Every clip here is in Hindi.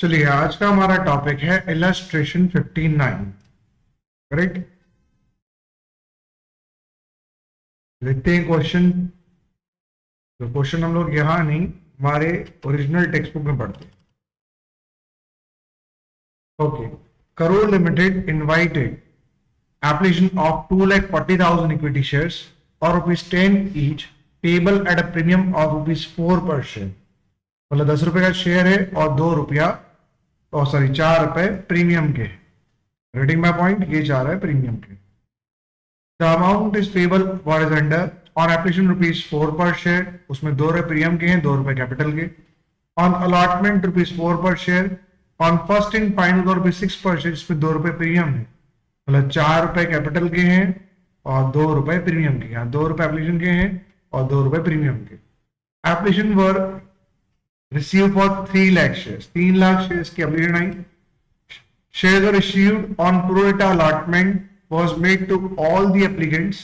चलिए आज का हमारा टॉपिक है इलस्ट्रेशन 59। करेक्ट। देखते हैं क्वेश्चन। तो क्वेश्चन हम लोग यहां नहीं, हमारे ओरिजिनल टेक्स्ट बुक में पढ़ते हैं। Okay. Crore limited invited application of 2,40,000 equity shares or ₹10 each payable at a premium of ₹4 per share। मतलब 10 रुपए का शेयर है और 2 रुपया और सॉरी 4 रुपए प्रीमियम के। रेटिंग माय पॉइंट, ये 4 है प्रीमियम के। The amount is payable what is under on application ₹4 पर शेयर, उसमें 2 रुपए प्रीमियम के हैं, 2 रुपए कैपिटल के। ऑन अलॉटमेंट ₹4 पर share, on first in final ₹6 पर शेयर, इसमें 2 रुपए प्रीमियम है। मतलब 4 रुपए कैपिटल के हैं और 2 रुपए प्रीमियम के। यहाँ 2 रुपए एप्लीकेशन के हैं और 2 रुपए प्रीमियम के। Application were receive for 3 lakh shares, 3 lakh shares की एप्लीकेशन आई। Shares are issued on pro rata allotment was made to all the applicants.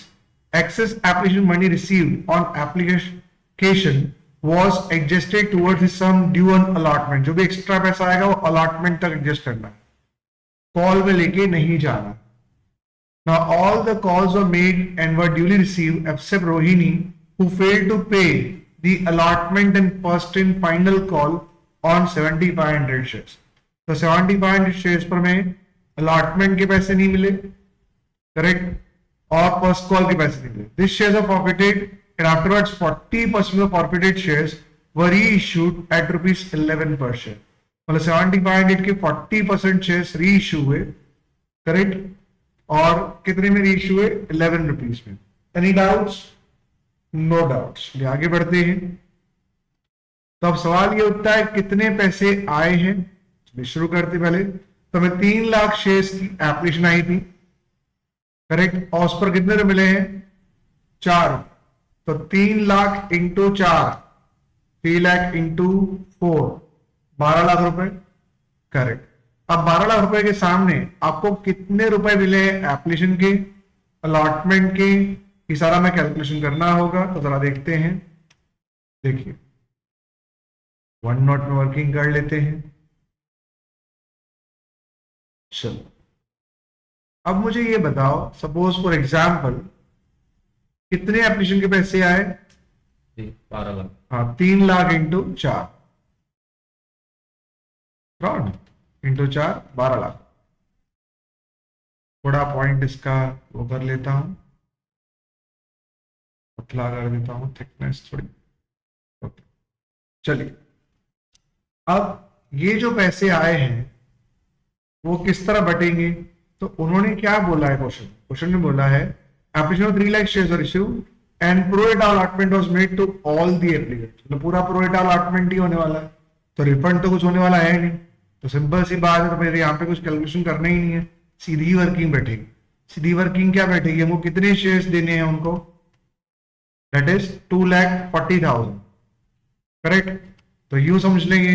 Excess application money received on application was adjusted towards the sum due on allotment. जो भी एक्स्ट्रा पैसा आएगा वो अलॉटमेंट तक एडजस्ट करना है, कॉल में लेके नहीं जाना। Now all the calls were made and were duly received except Rohini, who failed to pay the allotment and first in final call on 7,500 shares। तो 7,500 शेयर्स पर में अलॉटमेंट के पैसे नहीं मिले, करेक्ट, और फर्स्ट कॉल के पैसे नहीं मिले। This shares are forfeited and afterwards 40% of forfeited shares were reissued at ₹11 per share. मतलब 7,500 के 40% शेयर्स री इश्यू हुए, करेक्ट, और कितने में रीइश्यू हुए? ₹11 में। Any doubts? No doubts. आगे बढ़ते हैं। तो अब सवाल ये उठता है कितने पैसे आए हैं। चलिए शुरू करते पहले। तो हमें 3 लाख शेयर्स की एप्लीकेशन आई थी, करेक्ट, और उस पर कितने रुपए मिले हैं? 4। तो 3 लाख इंटू 4, 3 लाख इंटू 4, 12 लाख रुपए, करेक्ट। अब 12 लाख रुपए के सामने आपको कितने रुपए मिले एप्लीकेशन के, अलॉटमेंट के, ये सारा में कैलकुलेशन करना होगा। तो जरा देखते हैं। देखिए वन नोट में वर्किंग कर लेते हैं। चलो अब मुझे ये बताओ, सपोज फॉर एग्जाम्पल कितने एप्लीकेशन के पैसे आए? 12 लाख। हाँ, 3 लाख इंटू 4 इंटू 4, 12 लाख। थोड़ा पॉइंट इसका वो कर लेता हूं, पतला कर देता हूं, थिकनेस थोड़ी। ओके, चलिए अब ये जो पैसे आए हैं वो किस तरह बटेंगे? तो उन्होंने क्या बोला है क्वेश्चन में बोला है application of 3 lakh shares are issued and pro rata allotment was made to all the applicants. मतलब पूरा प्रो रेटा अलॉटमेंट ही होने वाला है, तो रिफंड तो कुछ होने वाला है नहीं। तो सिंपल सी बात है, तो फिर यहाँ पे कुछ कैलकुलेशन करना ही नहीं है, सीधी वर्किंग बैठेगी। सीधी वर्किंग क्या बैठेगी? हमको कितने शेयर्स देने हैं उनको? That is 2,40,000, correct. तो यूं समझ लेंगे,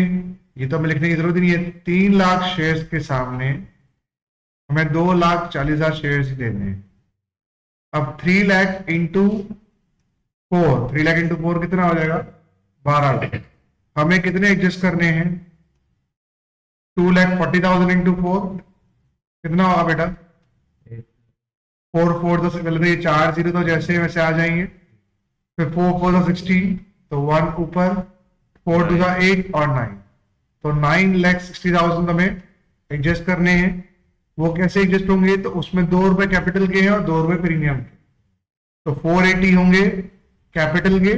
ये तो हमें लिखने की जरूरत नहीं है। 3 लाख शेयर्स के सामने हमें 2,40,000 शेयर्स ही देने हैं। अब 3 लाख इंटू 4, 3 लाख इंटू 4 कितना हो जाएगा? 12 लाख। हमें कितने एडजस्ट करने हैं? 2,40,000 इंटू 4 कितना होगा बेटा? 4 4 तो पहले ये 4 0 तो जैसे वैसे आ जाएंगे। फिर 4 4 तो 16, तो 1 ऊपर, 4 2 8 और 9, तो 9,60,000 हमें एडजस्ट करने हैं। वो कैसे एडजस्ट होंगे? तो उसमें 2 रुपए कैपिटल के हैं और 2 रुपए प्रीमियम के, तो 480 होंगे कैपिटल के,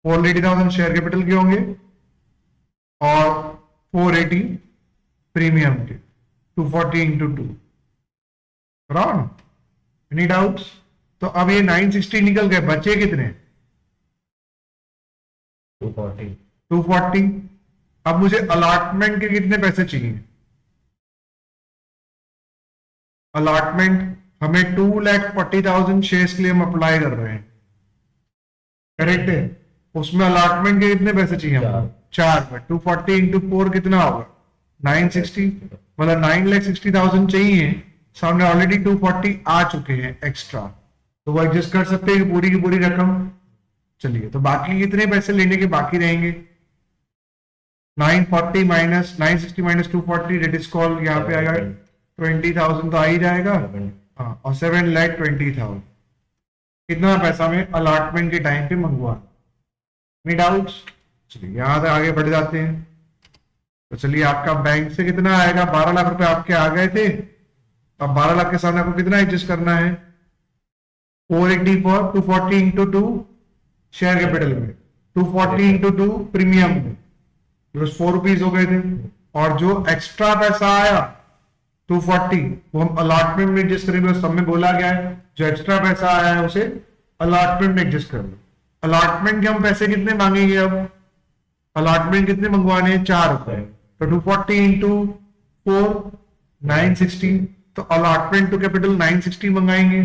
480,000 शेयर कैपिटल के होंगे और 480 प्रीमियम के। 240 इंटू 2, रॉन्ग? Any doubts? तो अब ये 960 निकल गए, बचे कितने? 240। अब मुझे अलॉटमेंट के कितने पैसे चाहिए? अलॉटमेंट हमें 2,40,000 शेयर्स के लिए हम अप्लाई कर रहे हैं, करेक्ट है। उसमें अलॉटमेंट के कितने पैसे चाहिए हमको? 4 पर 240 इंटू 4 कितना होगा? 960। मतलब 9,60,000 चाहिए, सामने ऑलरेडी 240 आ चुके हैं एक्स्ट्रा, तो वो एडजस्ट कर सकते हैं पूरी की पूरी रकम। चलिए, तो बाकी कितने पैसे लेने के बाकी रहेंगे? 940 minus 960 minus 240 that is called, यहाँ पे आएगा 20,000 तो आ ही जाएगा। हाँ, और 7,20,000 कितना पैसा में अलॉटमेंट के टाइम पे मंगवा। Any doubts? चलिए यहाँ से आगे बढ़ जाते हैं। तो चलिए आपका बैंक से कितना आएगा, 12 लाख रुपए आपके आ गए थे। अब 12 लाख के सामने आपको कितना एडजस्ट करना है, 480 फॉर 240 इंटू 2 शेयर कैपिटल में, 240 इंटू 2 प्रीमियम में, 4 रुपीज हो गए थे। और जो एक्स्ट्रा पैसा आया 240 वो हम अलॉटमेंट में एडजस्ट करेंगे, उस सब में बोला गया है जो एक्स्ट्रा पैसा आया है उसे अलॉटमेंट में एडजस्ट कर लो। अलॉटमेंट के हम पैसे कितने मांगेंगे, अब अलॉटमेंट कितने मंगवाने हैं, 4 रुपए। तो 240 इंटू 4 960, तो अलॉटमेंट टू कैपिटल 960 मंगाएंगे।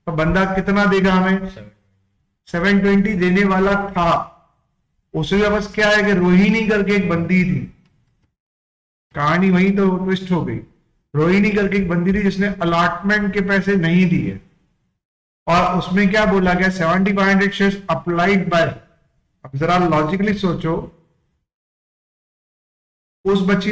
तो बंदा कितना देगा हमें, 720 देने वाला था। उसे बस क्या है कि रोहिणी करके एक बंदी थी, कहानी वही तो ट्विस्ट हो गई। रोहिणी करके एक बंदी थी जिसने अलॉटमेंट के पैसे नहीं दिए, और उसमें क्या बोला गया, 7500 शेयर्स अप्लाइड बाय। अब जरा लॉजिकली सोचो, उस बच्ची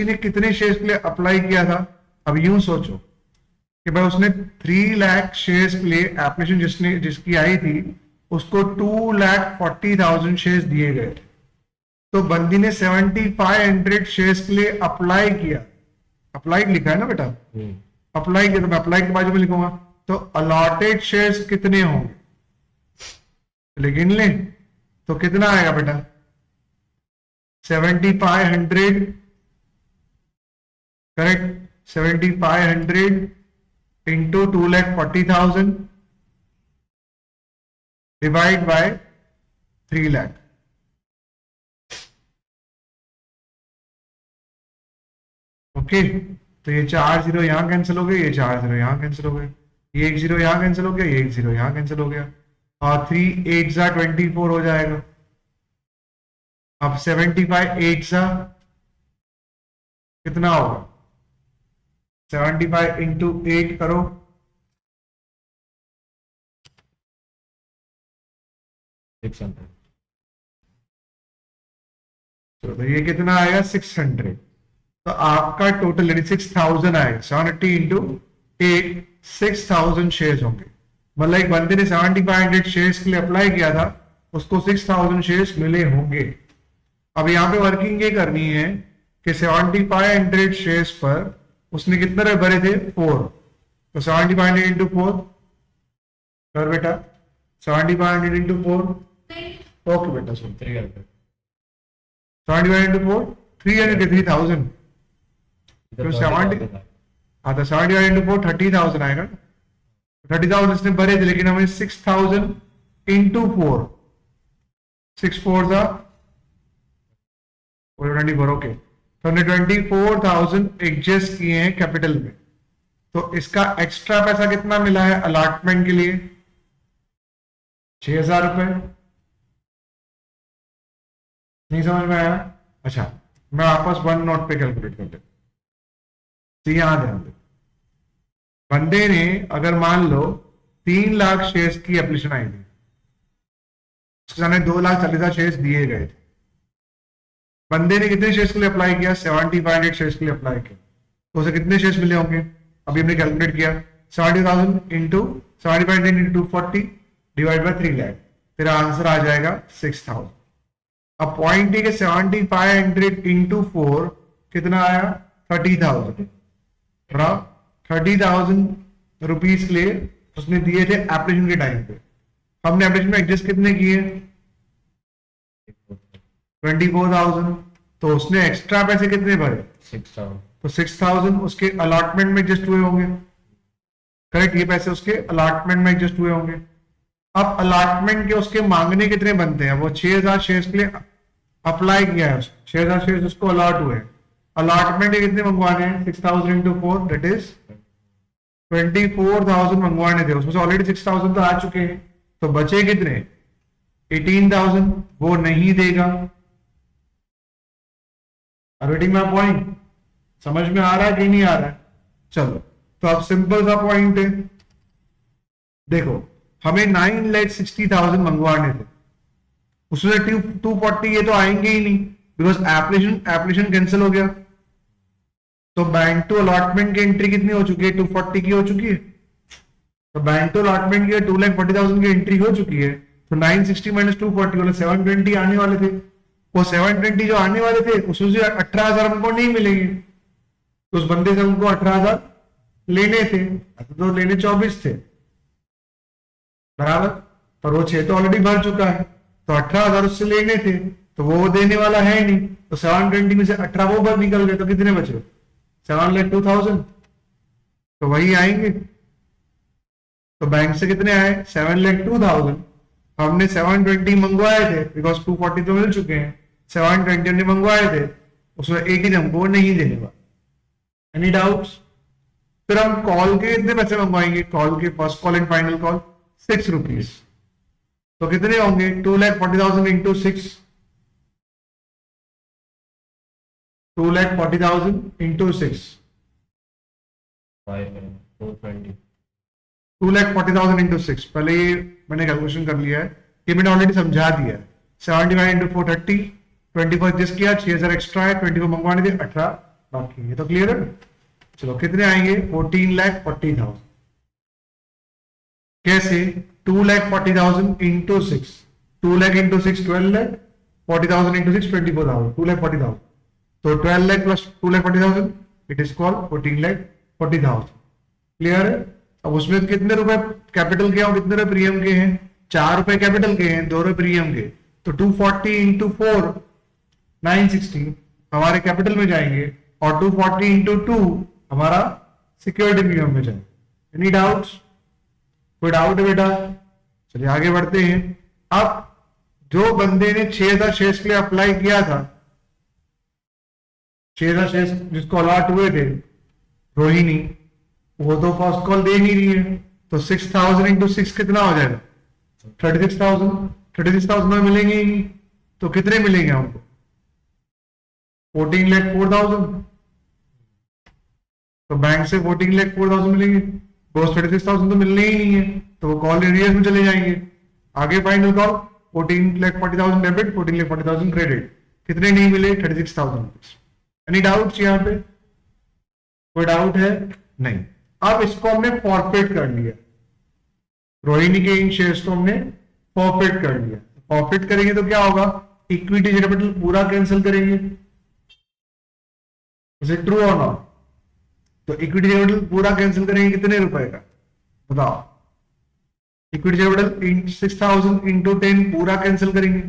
ने कितने शेयर्स के लिए अप्लाई किया था। अब यूं सोचो कि भाई उसने 3 लाख शेयर्स के लिए एप्लीकेशन जिसकी आई थी उसको 2,40,000 शेयर्स दिए गए थे। तो बंदी ने 7,500 शेयर्स के लिए अप्लाई किया। अप्लाइड लिखा है ना बेटा, अप्लाई किया, तो मैं अप्लाई के बाजू में लिखूंगा। तो अलॉटेड शेयर्स कितने होंगे, लेकिन ले तो कितना आएगा बेटा, 7,500 correct, 7,500 into 2,40,000 divide by 3 lakh. Okay, तो ये 4 जीरो यहां कैंसिल हो गए, ये 4 जीरो यहां कैंसिल हो गए, ये 1 जीरो यहां कैंसिल हो गया, ये 1 जीरो यहां कैंसिल हो गया, और 3 8 जा 24 हो जाएगा। अब 75 8 जा कितना होगा, 75 इंटू 8 करो, तो ये कितना आएगा 600। तो आपका टोटल यानी 6,000 आएगा, 780 इंटू 8 6,000 शेयर्स होंगे। मतलब एक बंदे ने 7,500 शेयर्स के लिए अप्लाई किया था, उसको 6,000 शेयर्स मिले होंगे। अब यहाँ पे वर्किंग ये करनी है कि 7,500 शेयर्स पर उसने कितने रुपए भरे थे, 4। तो 7,500 इंटू 4 कर बेटा, 7,500 इंटू 4, ओके बेटा सुन, 7,500 इंटू 4 300 3,000। तो 70, हाँ तो 7,500 इंटू 4 30,000 आएगा। 30,000 इसने भरे थे, लेकिन हमें 6,000 इंटू 4 6 4 जा 24, ओके। तो हमने 24,000 एडजस्ट किए हैं कैपिटल में। तो इसका एक्स्ट्रा पैसा कितना मिला है अलॉटमेंट के लिए, 6,000 रुपए। नहीं समझ में आया? अच्छा, मैं वापस 1 नोट पे कैलकुलेट कर देता। तो यहां ध्यान दे, बंदे ने अगर मान लो 3 लाख शेयर्स की एप्लीकेशन आई थी, उसके सामने 2,40,000 शेयर्स दिए गए थे। बंदे ने कितने शेयर्स के लिए अप्लाई किया, 7,500 शेयर्स के लिए अप्लाई किया। तो उसे कितने शेयर्स मिले होंगे, अभी हमने कैलकुलेट किया, 70,000 into 7,500 into 240 divide by 3 lakh, तेरा आंसर आ जाएगा 6,000। अब पॉइंट है कि 7,500 इंटू 4 कितना आया, 30,000। 30,000 रुपीज के लिए उसने दिए थे एप्लीकेशन के टाइम पे। हमने एप्लीकेशन में एडजस्ट कितने किए, 24,000। तो उसने एक्स्ट्रा पैसे कितने भरे, 6,000। तो 6,000 उसके अलॉटमेंट में एडजस्ट हुए होंगे, करेक्ट। ये पैसे उसके अलॉटमेंट में एडजस्ट हुए होंगे। अब अलॉटमेंट के उसके मांगने कितने बनते हैं, वो 6,000 शेयर्स के लिए अप्लाई किया है, 6,000 शेयर्स उसको अलॉट हुए। अलॉटमेंट कितने मंगवाने हैं, 6,000 इंटू 4 दैट इज 24,000 मंगवाने थे, उसमें से ऑलरेडी 6,000 तो आ चुके हैं। तो बचे कितने, 18,000, वो नहीं देगा। रीडिंग माय पॉइंट, समझ में आ रहा है कि नहीं आ रहा है? चलो, तो अब सिंपल सा पॉइंट है, देखो हमें 9,60,000 मंगवाने थे, उसमें 240 ये तो आएंगे ही नहीं, बिकॉज एप्लीकेशन कैंसिल हो गया। तो बैंक टू अलॉटमेंट की एंट्री कितनी हो चुकी है? 240 की हो चुकी है। तो बैंक टू अलॉटमेंट की 2,40,000 की एंट्री हो चुकी है। तो 960 माइनस 240 वाले 720 आने वाले थे। वो 720 जो आने वाले थे उसमें से 18,000 हमको नहीं मिलेंगे। तो उस बंदे से हमको 18,000 लेने थे, तो लेने 24 थे बराबर, पर वो 6 तो ऑलरेडी भर चुका है, तो 18,000 उससे लेने थे, तो वो देने वाला है नहीं। तो 720 में से 18 वो भर निकल गए, तो कितने बचे? 7,02,000। तो वही आएंगे। तो बैंक से कितने आए? 7,02,000। हमने 720 मंगवाए थे बिकॉज 240 तो मिल चुके हैं। 720 हमने मंगवाए थे, उसमें 18 हमको नहीं देने वाला। Any doubts? फिर हम कॉल के कितने पैसे मंगवाएंगे? कॉल के first call and final call 6 rupees. तो कितने होंगे? 2,40,000 इंटू 6, 2,40,000 इंटू 6, 420। 2,40,000 इंटू 6। पहले ये मैंने कैलकुलेशन कर लिया है, ये मैंने ऑलरेडी समझा दिया है। 75 इंटू 430, 24 एडजस्ट किया, 6,000 एक्स्ट्रा है, 24 मंगवाने थे, 18 बाकी है। तो क्लियर है? चलो कितने आएंगे? 14,40,000। कैसे? 2,40,000 into 6, 2 lakh into 6 12 lakh, 40,000 into 6 24,000, 2,40,000। तो 12 lakh plus 2,40,000 it is called 14,40,000। Clear है? अब उसमें कितने रुपए कैपिटल के और कितने रुपए प्रीमियम के हैं? 4 रुपए कैपिटल के हैं, 2 रुपए प्रीमियम के। तो 240 इंटू 4 960 हमारे कैपिटल में जाएंगे, और 240 इंटू 2 हमारा सिक्योरिटी प्रीमियम में जाएंगे। Any doubts? कोई डाउट है बेटा? चलिए आगे बढ़ते हैं। अब जो बंदे ने 6,000 शेयर्स के लिए अप्लाई किया था, 6,000 शेयर्स जिसको अलॉट हुए थे, रोहिणी, वो तो फर्स्ट कॉल दे नहीं रही है। तो 6,000 इंटू 6 कितना हो जाएगा? 36,000। 36,000 में मिलेंगे ही नहीं, तो कितने मिलेंगे हमको? 14,04,000। तो बैंक से 14,04,000 मिलेंगे, बस 36,000 तो मिलने ही नहीं है, तो वो कॉल एरियर में चले जाएंगे। आगे फाइनल कॉल 14,40,000 डेबिट, 14,40,000 क्रेडिट। कितने नहीं मिले? 36,000। एनी डाउट्स यहाँ पे? कोई डाउट है? नहीं। अब इसको हमने फॉरफिट कर लिया, रोहिणी के इन शेयर्स को हमने फॉरफिट कर लिया। फॉरफिट करेंगे तो क्या होगा? इक्विटी कैपिटल पूरा कैंसिल करेंगे। इज इट ट्रू और नॉट? तो इक्विटी कैपिटल पूरा कैंसिल करेंगे कितने रुपए का? बताओ। इक्विटी कैपिटल 6,000 इंटू 10 पूरा कैंसिल करेंगे।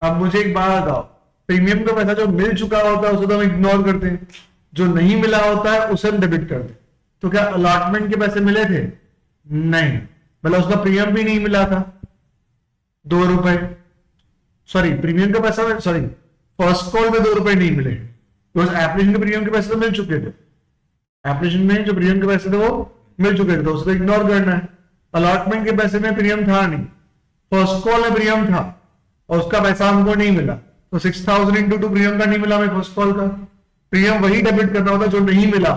अब मुझे एक बात बताओ, प्रीमियम का पैसा जो मिल चुका होता है उसे तो हम इग्नोर करते हैं, जो नहीं मिला होता है उसे हम डेबिट करते हैं। तो क्या अलॉटमेंट के पैसे मिले थे? नहीं, मतलब उसका प्रीमियम भी नहीं मिला था, 2 रुपए। सॉरी, प्रीमियम का पैसा, सॉरी, फर्स्ट कॉल में 2 रुपए नहीं मिले, बिकॉज एप्लीकेशन के प्रीमियम के पैसे तो मिल चुके थे। एप्लीकेशन में जो प्रीमियम के पैसे थे वो मिल चुके थे, तो उसे इग्नोर करना है। अलॉटमेंट के पैसे में प्रीमियम था नहीं, फर्स्ट कॉल में प्रीमियम था और उसका पैसा हमको नहीं मिला। तो 6,000 इंटू 2 प्रीमियम का नहीं मिला हमें, फर्स्ट कॉल का। प्रीमियम वही डेबिट करना होता जो नहीं मिला।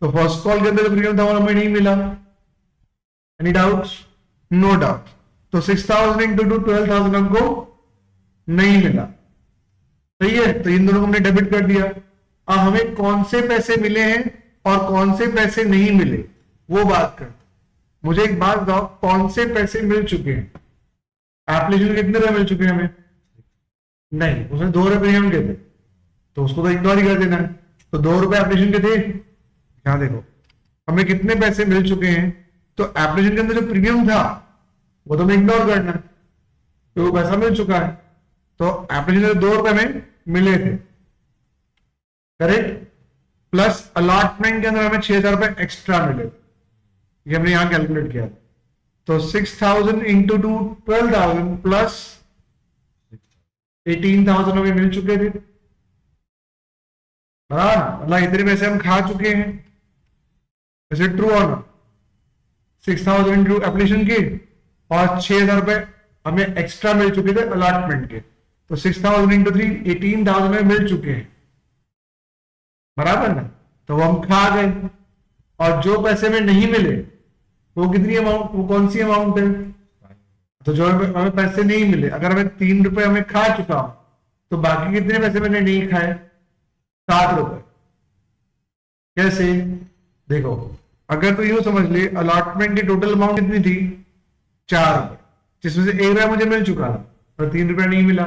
तो फर्स्ट कॉल के अंदर जो प्रीमियम था वो हमें नहीं मिला। Any doubts? No doubt. तो 6,000 इंटू 2 12,000 हमको नहीं मिला। सही है, तो इन दोनों को हमने डेबिट कर दिया। अब हमें कौन से पैसे मिले हैं और कौन से पैसे नहीं मिले वो बात कर। मुझे एक बात बताओ, कौन से पैसे मिल चुके हैं? एप्लीकेशन कितने रुपए मिल चुके हैं हमें? नहीं, उसने 2 रुपए प्रीमियम के थे, तो उसको तो इग्नोर ही कर देना है। तो 2 रुपए एप्लीकेशन के थे। यहां देखो हमें कितने पैसे मिल चुके हैं। तो एप्लीकेशन के अंदर जो प्रीमियम था वो तो हमें इग्नोर करना है, तो वो पैसा मिल चुका है। तो एप्लीकेशन 2 रुपए में मिले थे, करेक्ट। प्लस अलॉटमेंट के अंदर हमें 6,000 रुपए एक्स्ट्रा मिले, ये हमने यहां कैलकुलेट किया। तो 6,000 इंटू 2 12,000 प्लस 18,000 हमें मिल चुके थे। मतलब इतने पैसे हम खा चुके हैं। इज इट ट्रू और नॉट? 6,000 इंटू एप्लीकेशन के और 6,000 रुपए हमें एक्स्ट्रा मिल चुके थे अलॉटमेंट के। तो 6,000 इंटू 3 18,000 में मिल चुके हैं, बराबर ना? तो वो हम खा गए। और जो पैसे में नहीं मिले वो कितनी अमाउंट, वो कौन सी अमाउंट है? तो जो हमें पैसे नहीं मिले, अगर हमें 3 रुपए हमें खा चुका हूं तो बाकी कितने पैसे मैंने नहीं खाए? 7 रुपए। कैसे? देखो, अगर तो यूं समझ ले, अलॉटमेंट की टोटल अमाउंट कितनी थी? 4 रुपए, जिसमें से 1 रुपया मुझे मिल चुका था और 3 रुपया नहीं मिला।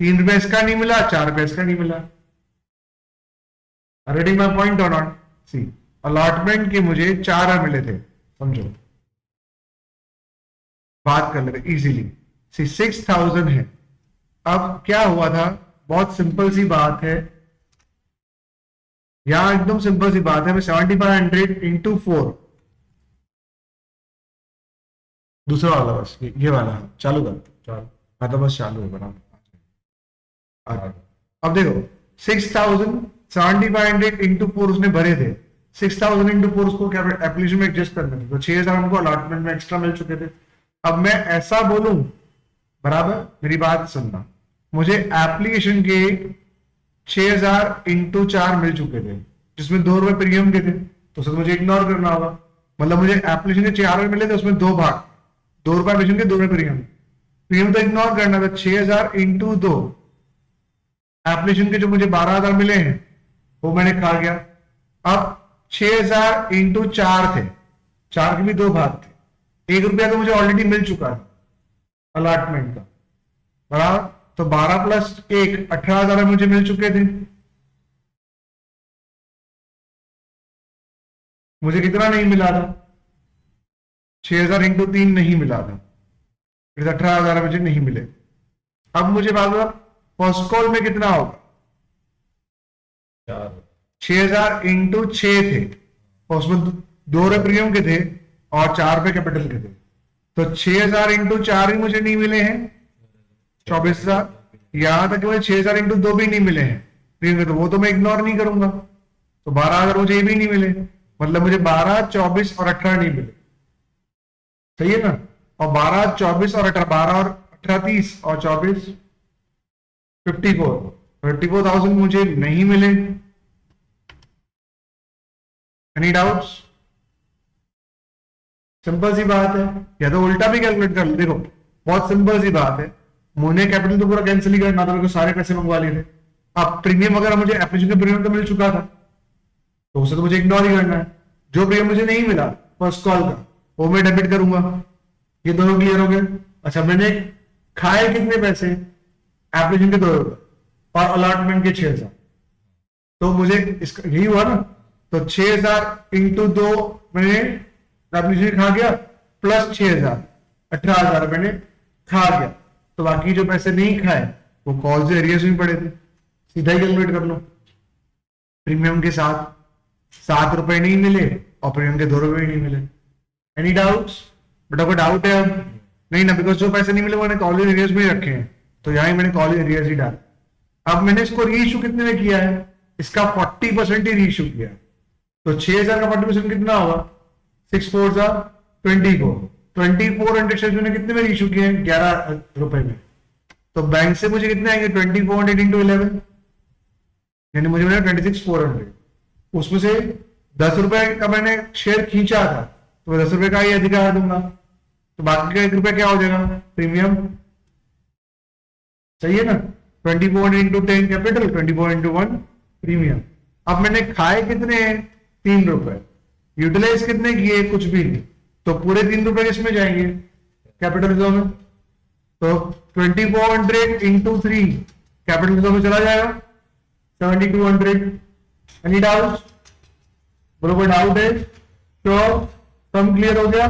3 रुपया इसका नहीं मिला, 4 रुपया इसका नहीं मिला। रेडी माई पॉइंट और नॉट? सी, अलॉटमेंट के मुझे 4 मिले थे, समझो, बात कर लेते इजीली। सी 6000 है। अब क्या हुआ था? बहुत सिंपल सी बात है, यहां एकदम सिंपल सी बात है। मैं 7500 इंटू 4, दूसरा वाला बस ये वाला चालू कर। चार हाँ तो बस चालू है बराबर। अब देखो 6000 7500 इंटू 4 उसने भरे थे। 6000 इंटू 4 उसको क्या एप्लीकेशन में एडजस्ट करने थे, तो 6000 हमको अलॉटमेंट में एक्स्ट्रा मिल चुके थे। अब मैं ऐसा बोलूं, बराबर मेरी बात सुनना, मुझे एप्लीकेशन के 6000 इंटू 4 मिल चुके थे, जिसमें 2 रुपए प्रीमियम के थे, तो उसे मुझे इग्नोर करना होगा। मतलब मुझे एप्लीकेशन के 4 मिले थे, उसमें 2 भाग, 2 रुपए एप्लीकेशन के, 2 रुपए प्रीमियम। प्रीमियम तो इग्नोर करना था। 6000 इंटू 2, एप्लीकेशन के जो मुझे 12000 मिले हैं वो मैंने खा गया। अब 6000 इंटू 4 थे, 4 के भी 2 भाग थे, 1 रुपया तो मुझे ऑलरेडी मिल चुका है अलॉटमेंट का, बराबर। तो 12 प्लस 1 18,000 मुझे मिल चुके थे। मुझे कितना नहीं मिला था? 6000 इंटू 3 नहीं मिला था, 18,000 मुझे नहीं मिले। अब मुझे बात, फर्स्ट कॉल में कितना होगा? 4 6000 इंटू 6 थे, और उसमें 2 रुपए प्रीमियम के थे और 4 रुपए कैपिटल के थे, तो 6000 इंटू 4 ही मुझे नहीं मिले हैं, 24,000। यहां तक कि मुझे 6000 इंटू 2 भी नहीं मिले हैं प्रीमियम के, तो वो तो मैं इग्नोर नहीं करूंगा। तो 12,000 मुझे ये भी नहीं मिले, मतलब मुझे 12, 24 और 18 नहीं मिले, सही है ना। और 12, 24 और 18, 12 और 18 30 और 24 54,000 मुझे नहीं मिले। Any doubts? सिंपल सी बात है, या तो उल्टा भी कैलकुलेट कर लो। देखो बहुत सिंपल सी बात है, मुझे कैपिटल तो पूरा कैंसिल ही करना था, मेरे को सारे पैसे मंगवा लिए थे। अब प्रीमियम अगर मुझे एप्लीकेशन का प्रीमियम तो मिल चुका था, तो उसे तो मुझे इग्नोर ही करना है। जो प्रीमियम मुझे नहीं मिला फर्स्ट कॉल का, वो मैं डेबिट करूंगा। ये दोनों क्लियर हो गए। अच्छा, मैंने खाए कितने पैसे? एप्लीकेशन के 2 रुपए और अलॉटमेंट के 6000, तो मुझे इसका यही हुआ ना। तो 6000 इंटू 2 मैंने एप्लीकेशन खा गया, प्लस 6000 18,000 मैंने खा गया। तो बाकी जो पैसे नहीं खाए वो कॉल से एरियर्स में पड़े थे, सीधा ही कैलकुलेट कर लो। प्रीमियम के साथ 7 रुपए नहीं मिले और प्रीमियम के 2 रुपए भी नहीं मिले। Any doubts? बेटा कोई डाउट है अब? नहीं ना, बिकॉज जो पैसे नहीं मिले वो मैंने कॉलेज एरियर्स में ही रखे हैं, तो यहाँ ही मैंने कॉलेज एरियर्स ही डाला। अब मैंने इसको रीइश्यू कितने में किया है? इसका 40% ही रीइश्यू किया है, तो 6000 का 40% कितना होगा? 6 4 24। 2400 शेयर मैंने कितने में रीइश्यू किए हैं? 11 रुपए में। तो बैंक से मुझे कितने आएंगे? 2400 इंटू 11, यानी मुझे मिला 26,400। उसमें से 10 रुपए का मैंने शेयर खींचा था, तो मैं 10 रुपए का ही अधिकार दूंगा, तो बाकी का 1 रुपया क्या हो जाएगा? प्रीमियम, सही है ना। 2400 इंटू 10 कैपिटल, 24 इंटू 1 प्रीमियम। अब मैंने खाए कितने हैं? 3 रुपए। यूटिलाइज कितने किए? कुछ भी नहीं, तो पूरे 3 रुपए किसमें जाएंगे? कैपिटल रिजर्व में। तो 2400 इंटू 3 कैपिटल रिजर्व में चला जाएगा 7200। Any doubt? बोलो कोई डाउट है? तो सम क्लियर हो गया?